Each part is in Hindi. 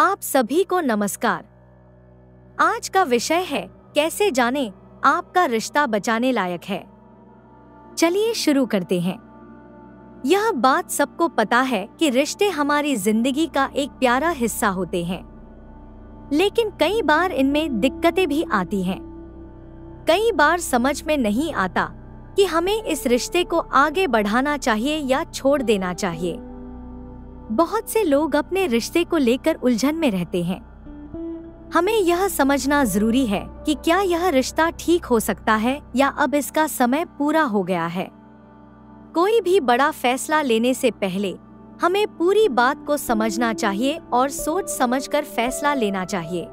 आप सभी को नमस्कार। आज का विषय है कैसे जानें आपका रिश्ता बचाने लायक है। चलिए शुरू करते हैं। यह बात सबको पता है कि रिश्ते हमारी जिंदगी का एक प्यारा हिस्सा होते हैं, लेकिन कई बार इनमें दिक्कतें भी आती हैं। कई बार समझ में नहीं आता कि हमें इस रिश्ते को आगे बढ़ाना चाहिए या छोड़ देना चाहिए। बहुत से लोग अपने रिश्ते को लेकर उलझन में रहते हैं। हमें यह समझना जरूरी है कि क्या यह रिश्ता ठीक हो सकता है या अब इसका समय पूरा हो गया है। कोई भी बड़ा फैसला लेने से पहले हमें पूरी बात को समझना चाहिए और सोच समझकर फैसला लेना चाहिए।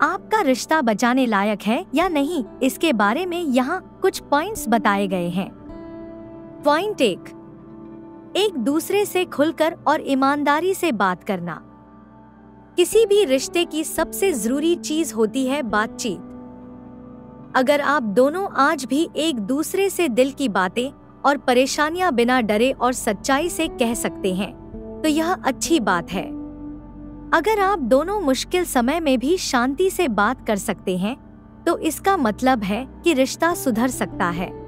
आपका रिश्ता बचाने लायक है या नहीं, इसके बारे में यहाँ कुछ पॉइंट्स बताए गए हैं। पॉइंट 1, एक दूसरे से खुलकर और ईमानदारी से बात करना। किसी भी रिश्ते की सबसे जरूरी चीज होती है बातचीत। अगर आप दोनों आज भी एक दूसरे से दिल की बातें और परेशानियां बिना डरे और सच्चाई से कह सकते हैं, तो यह अच्छी बात है। अगर आप दोनों मुश्किल समय में भी शांति से बात कर सकते हैं, तो इसका मतलब है कि रिश्ता सुधर सकता है।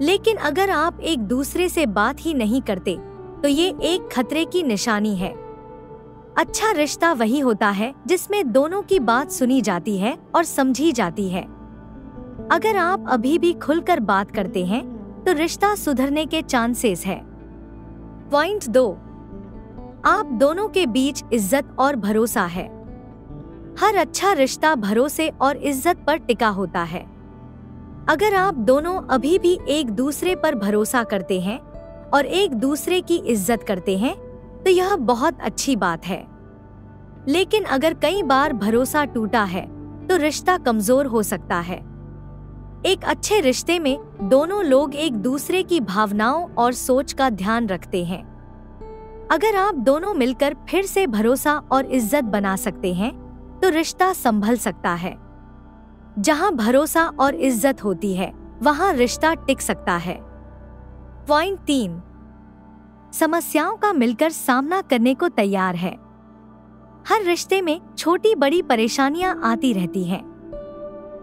लेकिन अगर आप एक दूसरे से बात ही नहीं करते, तो ये एक खतरे की निशानी है। अच्छा रिश्ता वही होता है जिसमें दोनों की बात सुनी जाती है और समझी जाती है। अगर आप अभी भी खुलकर बात करते हैं, तो रिश्ता सुधरने के चांसेस है। पॉइंट 2, आप दोनों के बीच इज्जत और भरोसा है। हर अच्छा रिश्ता भरोसे और इज्जत पर टिका होता है। अगर आप दोनों अभी भी एक दूसरे पर भरोसा करते हैं और एक दूसरे की इज्जत करते हैं, तो यह बहुत अच्छी बात है। लेकिन अगर कई बार भरोसा टूटा है, तो रिश्ता कमजोर हो सकता है। एक अच्छे रिश्ते में दोनों लोग एक दूसरे की भावनाओं और सोच का ध्यान रखते हैं। अगर आप दोनों मिलकर फिर से भरोसा और इज्जत बना सकते हैं, तो रिश्ता संभल सकता है। जहां भरोसा और इज्जत होती है, वहां रिश्ता टिक सकता है। पॉइंट 3, समस्याओं का मिलकर सामना करने को तैयार है। हर रिश्ते में छोटी बड़ी परेशानियां आती रहती हैं,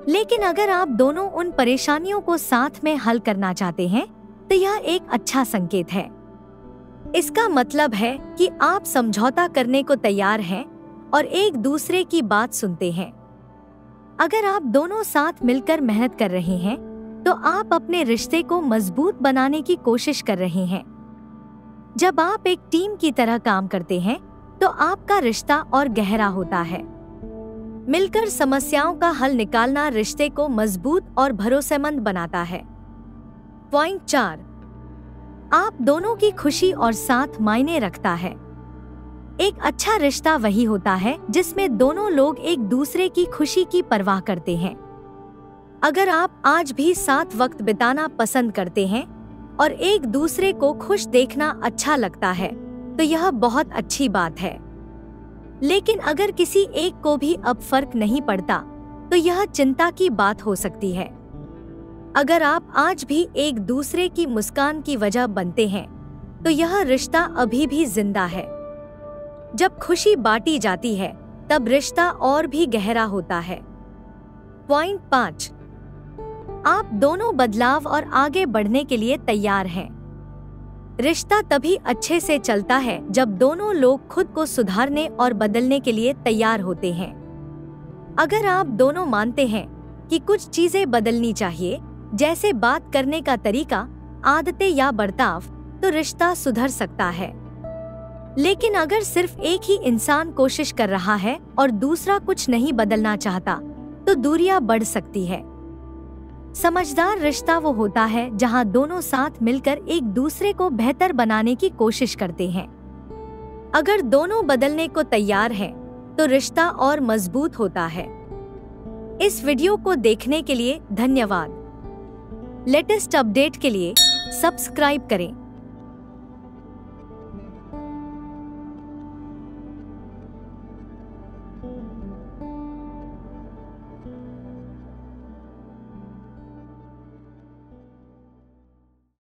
लेकिन अगर आप दोनों उन परेशानियों को साथ में हल करना चाहते हैं, तो यह एक अच्छा संकेत है। इसका मतलब है कि आप समझौता करने को तैयार हैं और एक दूसरे की बात सुनते हैं। अगर आप दोनों साथ मिलकर मेहनत कर रहे हैं, तो आप अपने रिश्ते को मजबूत बनाने की कोशिश कर रहे हैं। जब आप एक टीम की तरह काम करते हैं, तो आपका रिश्ता और गहरा होता है। मिलकर समस्याओं का हल निकालना रिश्ते को मजबूत और भरोसेमंद बनाता है। पॉइंट 4, आप दोनों की खुशी और साथ मायने रखता है। एक अच्छा रिश्ता वही होता है जिसमें दोनों लोग एक दूसरे की खुशी की परवाह करते हैं। अगर आप आज भी साथ वक्त बिताना पसंद करते हैं और एक दूसरे को खुश देखना अच्छा लगता है, तो यह बहुत अच्छी बात है। लेकिन अगर किसी एक को भी अब फर्क नहीं पड़ता, तो यह चिंता की बात हो सकती है। अगर आप आज भी एक दूसरे की मुस्कान की वजह बनते हैं, तो यह रिश्ता अभी भी जिंदा है। जब खुशी बांटी जाती है, तब रिश्ता और भी गहरा होता है। पॉइंट 5, आप दोनों बदलाव और आगे बढ़ने के लिए तैयार हैं। रिश्ता तभी अच्छे से चलता है जब दोनों लोग खुद को सुधारने और बदलने के लिए तैयार होते हैं। अगर आप दोनों मानते हैं कि कुछ चीजें बदलनी चाहिए, जैसे बात करने का तरीका, आदतें या बर्ताव, तो रिश्ता सुधर सकता है। लेकिन अगर सिर्फ एक ही इंसान कोशिश कर रहा है और दूसरा कुछ नहीं बदलना चाहता, तो दूरियां बढ़ सकती है। समझदार रिश्ता वो होता है जहां दोनों साथ मिलकर एक दूसरे को बेहतर बनाने की कोशिश करते हैं। अगर दोनों बदलने को तैयार हैं, तो रिश्ता और मजबूत होता है। इस वीडियो को देखने के लिए धन्यवाद। लेटेस्ट अपडेट के लिए सब्सक्राइब करें।